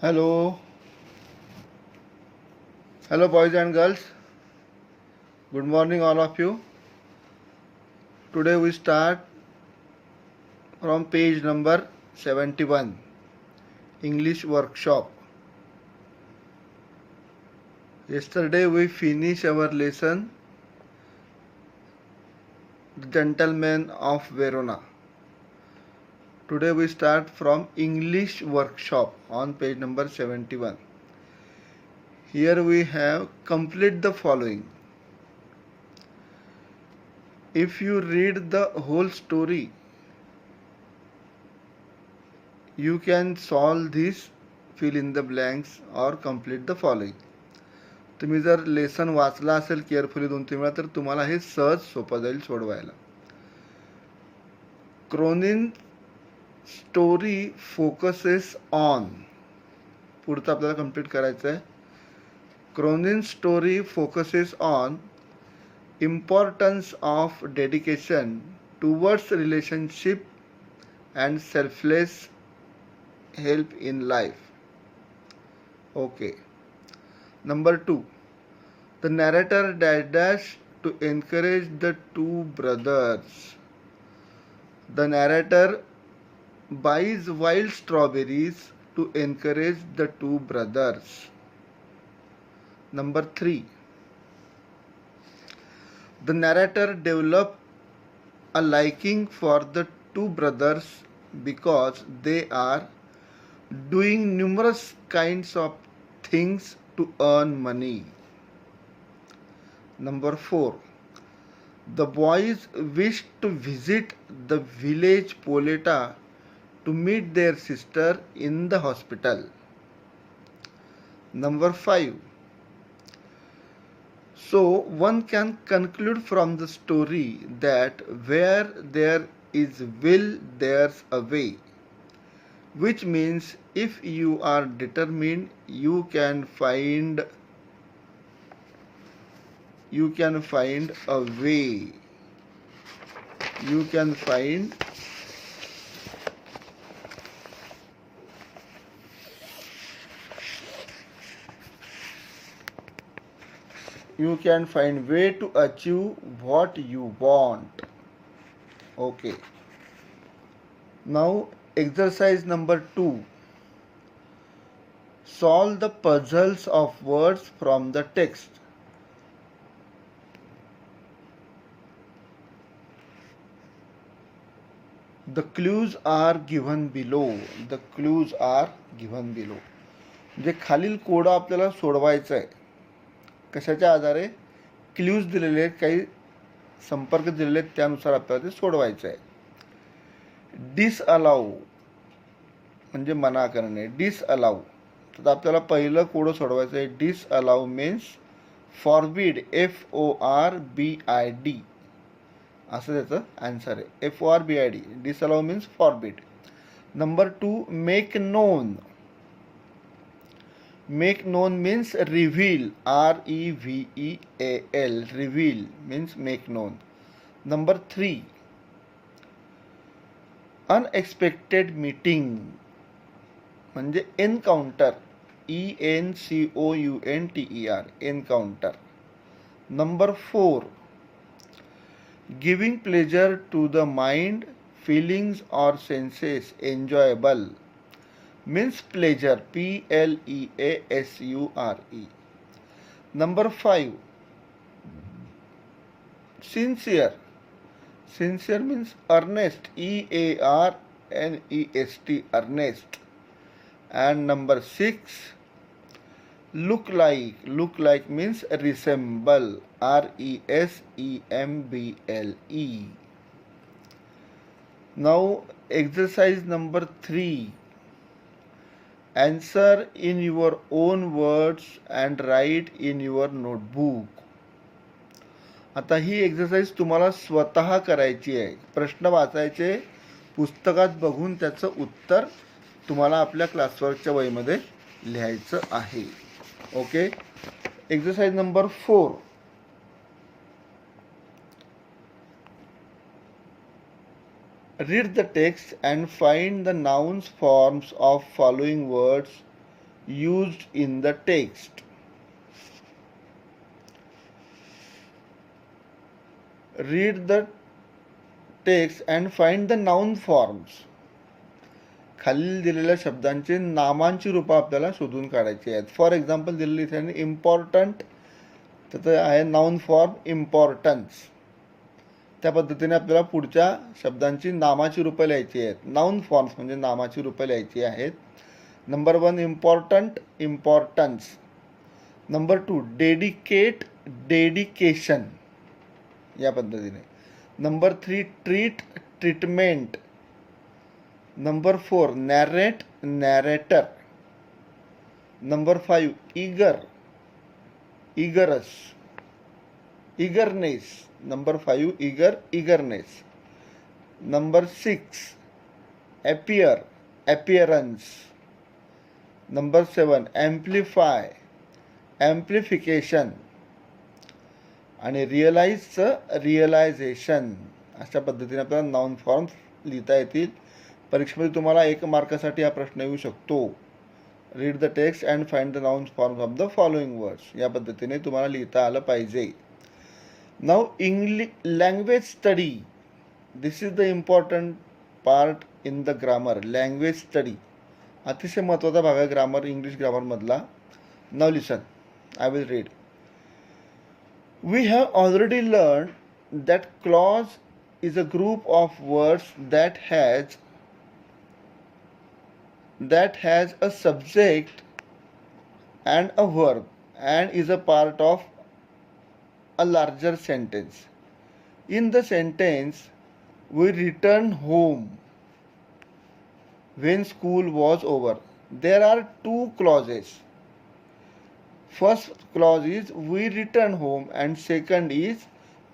Hello, hello, boys and girls. Good morning, all of you. Today we start from page number 71, English workshop. Yesterday we finished our lesson, The Gentleman of Verona. Today we start from English workshop on page number 71. Here we have complete the following. If you read the whole story, you can solve this, fill in the blanks or complete the following. तुम्ही जर lesson वाचला असेल carefully 2-3 वेळा तर तुम्हाला हे सहज सोपं जाईल सोडवायला. क्रोनिन स्टोरी फोकसेस ऑन, पुढचं आपल्याला कंप्लीट करायचं आहे. Cronin story focuses on importance of dedication towards relationship and selfless help in life. Okay. Number 2. The narrator dash to encourage the two brothers. The narrator buys wild strawberries to encourage the two brothers. Number 3. The narrator develops a liking for the two brothers because they are doing numerous kinds of things to earn money. Number 4. The boys wish to visit the village Poleta to meet their sister in the hospital. Number 5. So one can conclude from the story that where there is will, there's a way. Which means if you are determined, you can find a way. You can find way to achieve what you want. Okay. Now exercise number 2. Solve the puzzles of words from the text. The clues are given below. The clues are given below. म्हणजे खालील code आपल्याला सोडवायचं आहे. कशाच्या आधारे? Clues दिलेले आहेत, काही संपर्क दिलेले आहेत, त्यानुसार आपल्याला ते सोडवायचं आहे. डिसअलाउ म्हणजे मना करणे. डिसअलाउ तर आपल्याला पहिलं कोड सोडवायचं आहे. Disallow means forbid. FORBID असं त्याचं आन्सर आहे. FORBID. Disallow means forbid. Number 2. Make known. Make known means reveal. REVEAL. Reveal means make known. Number 3. Unexpected meeting म्हणजे encounter. ENCOUNTER. Encounter. Number 4. Giving pleasure to the mind, feelings और senses enjoyable means pleasure. PLEASURE. Number 5. Sincere. Sincere means earnest. EARNEST. Earnest. And number 6. Look like. Look like means resemble. RESEMBLE. Now exercise number 3. Answer in your own words and write in your notebook. आता ही exercise तुम्हाला स्वतः करायची आहे. प्रश्न वाचायचे, पुस्तकात बघून त्याचं उत्तर तुम्हाला आपल्या क्लासवर्कच्या वहीमध्ये लिहायचं आहे. Okay. Exercise number 4. Read the text and find the nouns forms of following words used in the text. Read the text and find the noun forms. खालील दिलेल्या शब्दांचे नामांची रूपं आपल्याला शोधून काढायची आहेत. फॉर एक्झाम्पल दिलेली इथे इम्पॉर्टंट, त्याचं आहे नाउन फॉर्म इम्पॉर्टन्स. त्या पद्धतीने आपल्याला पुढच्या शब्दांची नामाची रूपं लिहायची आहेत. नाउन फॉर्म्स म्हणजे नामाची रूपं लिहायची आहेत. Number 1 important, importance. Number 2 dedicate, dedication, या पद्धतीने. Number 3 treat, treatment. Number 4 narrate, narrator. Number 5 eager, eagerous, eagerness. Number 5 eager, eagerness. Number 6 appear, appearance. Number 7 amplify, amplification. आणि रिअलाइजचं रिअलायझेशन. अशा पद्धतीने आपल्याला नाउन फॉर्म्स लिहिता येतील. परीक्षेमध्ये तुम्हाला 1 मार्कासाठी हा प्रश्न येऊ शकतो. Read the text and find the noun forms of the following words. या पद्धतीने तुम्हाला लिहिता आलं पाहिजे. Now language study. This is the important part in the grammar. Language study अतिशय महत्त्वाचा भाग आहे ग्रामर, इंग्लिश ग्रामरमधला. Now listen, I will read. We have already learned that clause is a group of words that has a subject and a verb and is a part of a larger sentence. In the sentence, we returned home when school was over. There are 2 clauses. First clause is we return home and second is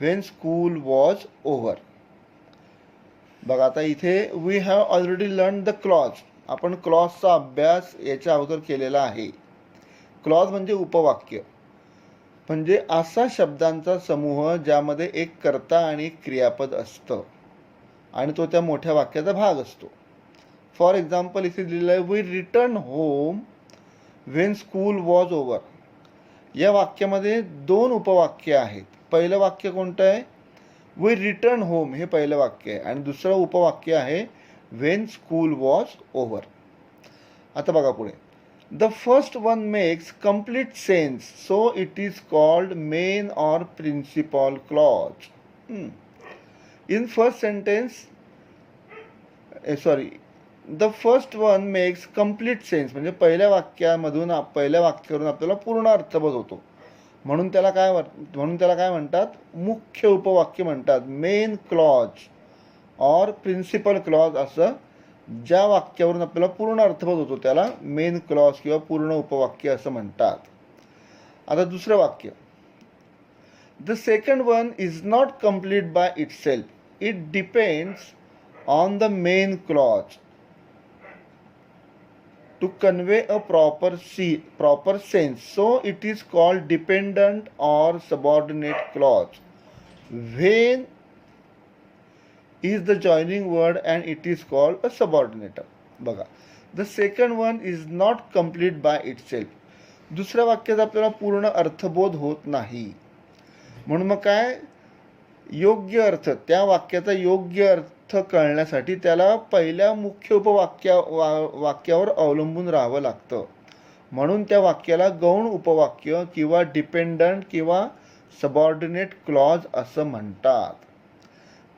when school was over. बघा आता इथे we have already learned the clause. आपण क्लॉजचा अभ्यास याच्या अगोदर केलेला आहे. Clause म्हणजे उपवाक्य, म्हणजे असा शब्दांचा समूह ज्यामध्ये एक कर्ता आणि एक क्रियापद असतं आणि तो त्या मोठ्या वाक्याचा भाग असतो. फॉर एक्झाम्पल इथे दिलेलं आहे we return home when school was over. या वाक्यामध्ये 2 उपवाक्य आहेत. पहिलं वाक्य कोणतं आहे? वी रिटर्न होम हे पहिलं वाक्य आहे आणि दुसरं उपवाक्य आहे व्हेन स्कूल वॉज ओव्हर. आता बघा पुढे. The first one makes complete sense so it is called main or principal clause. In first sentence the first one makes complete sense म्हणजे पहिल्या वाक्यावरून आपल्याला पूर्ण अर्थबोध होतो. म्हणून त्याला काय म्हणतात? मुख्य उपवाक्य म्हणतात. Main clause or principal clause, असं ज्या वाक्यावरून आपल्याला पूर्ण अर्थबोध होतो त्याला मेन क्लॉज किंवा पूर्ण उपवाक्य असं म्हणतात. आता दुसरं वाक्य. The second one is not complete by itself. It depends on the main clause to convey a proper sense, so it is called dependent or subordinate clause. When is the joining word and it is called a subordinator. बघा, the second one is not complete by itself. दुसऱ्या वाक्यात आपल्याला पूर्ण अर्थबोध होत नाही, म्हणून मग काय, योग्य अर्थ, त्या वाक्याचा योग्य अर्थ कळण्यासाठी त्याला पहिल्या मुख्य वाक्यावर अवलंबून राहावं लागतं. म्हणून त्या वाक्याला गौण उपवाक्य किंवा डिपेंडंट किंवा सबऑर्डिनेट क्लॉज असं म्हणतात.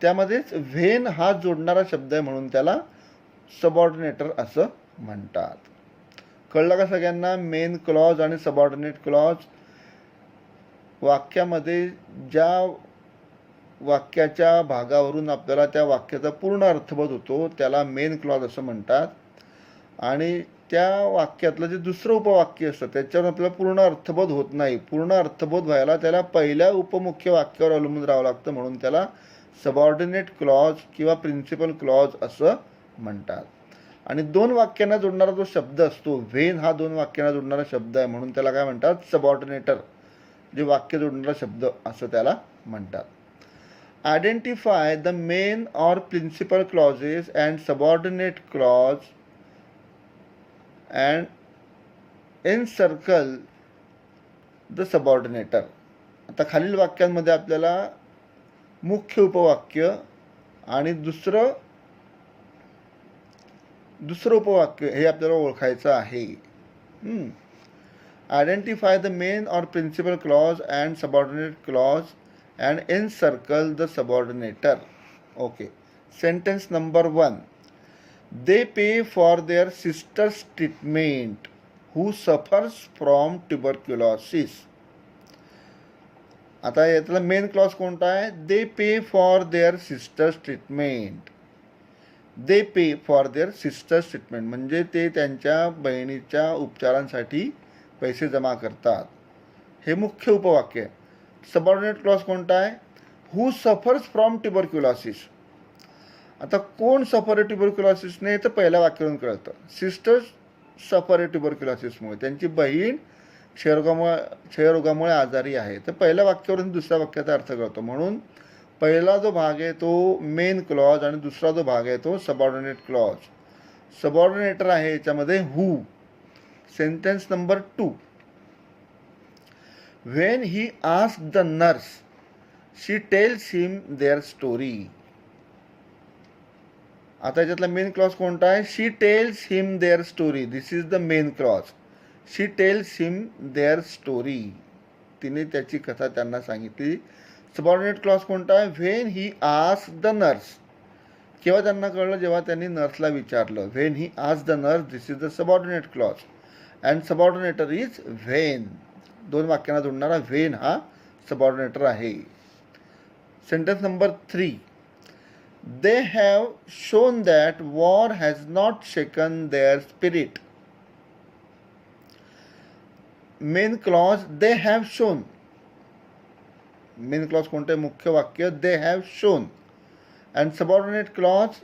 त्यामध्येच व्हेन हा जोडणारा शब्द आहे म्हणून त्याला सबऑर्डिनेटर असं म्हणतात. कळलं का सगळ्यांना? मेन क्लॉज आणि सबऑर्डिनेट क्लॉज. वाक्यामध्ये ज्या वाक्याच्या भागावरून आपल्याला त्या वाक्याचा पूर्ण अर्थबोध होतो त्याला मेन क्लॉज असं म्हणतात. आणि त्या वाक्यातलं जे दुसरं उपवाक्य असतं त्याच्यावर आपल्याला पूर्ण अर्थबोध होत नाही, पूर्ण अर्थबोध व्हायला त्याला पहिल्या उपमुख्य वाक्यावर अवलंबून राहावं लागतं, म्हणून त्याला सबऑर्डिनेट क्लॉज किंवा प्रिन्सिपल क्लॉज असं म्हणतात. आणि 2 वाक्यांना जोडणारा जो शब्द असतो व्हेन, हा 2 वाक्यांना जोडणारा शब्द आहे म्हणून त्याला काय म्हणतात? सबऑर्डिनेटर, जे वाक्य जोडणारा शब्द असं त्याला म्हणतात. Identify the main or principal clauses and subordinate clause and encircle the subordinator. आता खालील वाक्यांमध्ये आपल्याला मुख्य उपवाक्य आणि दुसरं उपवाक्य हे आपल्याला ओळखायचं आहे. आयडेंटिफाय द मेन और principal clause and subordinate clause and encircle the subordinator. Okay. Sentence number 1. They pay for their sister's treatment who suffers from tuberculosis. आता यातला मेन क्लॉज कोणता आहे? They pay for their sisters treatment. They pay for their sisters treatment म्हणजे ते त्यांच्या बहिणीच्या उपचारांसाठी पैसे जमा करतात. हे मुख्य उपवाक्य आहे. सबऑर्डिनेट क्लॉज कोणता आहे? हू सफर्स फ्रॉम ट्युबरक्युलॉसिस. आता कोण सफर ट्युबरक्युलॉसिसने तर पहिल्या वाक्यावरून कळतं. सिस्टर्स सफर ट्युबरक्युलॉसिसमुळे, त्यांची बहीण क्षयरोगामुळे आजारी आहे. तर पहिल्या वाक्यावरून दुसऱ्या वाक्याचा अर्थ कळतो. म्हणून पहिला जो भाग आहे तो मेन क्लॉज आणि दुसरा जो भाग आहे तो सबऑर्डिनेट क्लॉज. सबऑर्डिनेटर आहे याच्यामध्ये who. Sentence number 2. When he asked the nurse she tells him their story. आता याच्यातला मेन क्लॉज कोणता आहे? She tells him their story. This is the main clause. She tells him their story. तिने त्याची कथा त्यांना सांगितली. सबऑर्डिनेट क्लॉज कोणता आहे? When he asked the nurse. केव्हा त्यांना कळलं? जेव्हा त्यांनी नर्सला विचारलं. When he asked the nurse, this is the subordinate clause. And subordinator is when. दोन वाक्यांना जोडणारा व्हेन हा सबऑर्डिनेटर आहे. Sentence number 3. They have shown that war has not shaken their spirit. Main clause they have shown. Main clause कोणते? मुख्य वाक्य they have shown. And subordinate clause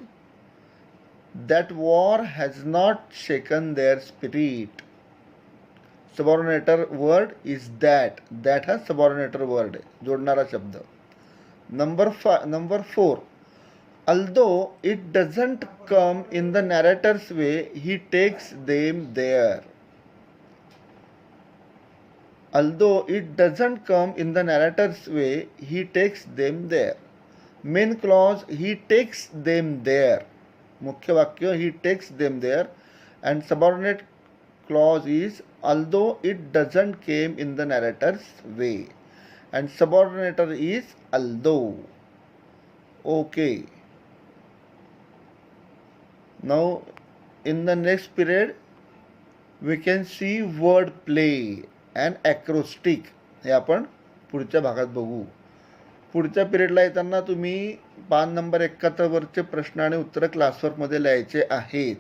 that war has not shaken their spirit. Subordinator word is that. That हा subordinator word आहे, जोडणारा शब्द. Number 4. Although it doesn't come in the narrator's way, he takes them there. Although it doesn't come in the narrator's way, he takes them there. Main clause he takes them there. मुख्य वाक्य he takes them there. And subordinate clause is although it doesn't came in the narrator's way. And subordinator is although. Okay. Now in the next period we can see word play and acrostic. हे आपण पुढच्या भागात बघू. पुढच्या पिरियडला येताना तुम्ही पान number 71 वरचे प्रश्न आणि उत्तर क्लासवर्कमध्ये लिहायचे आहेत.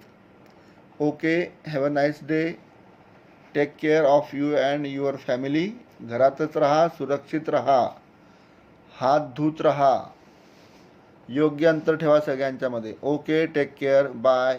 Okay. Have a nice day. Take care of you and your family. घरातच राहा, सुरक्षित राहा, हात धुत राहा, योग्य अंतर ठेवा सगळ्यांच्यामध्ये. ओके. Take care. बाय.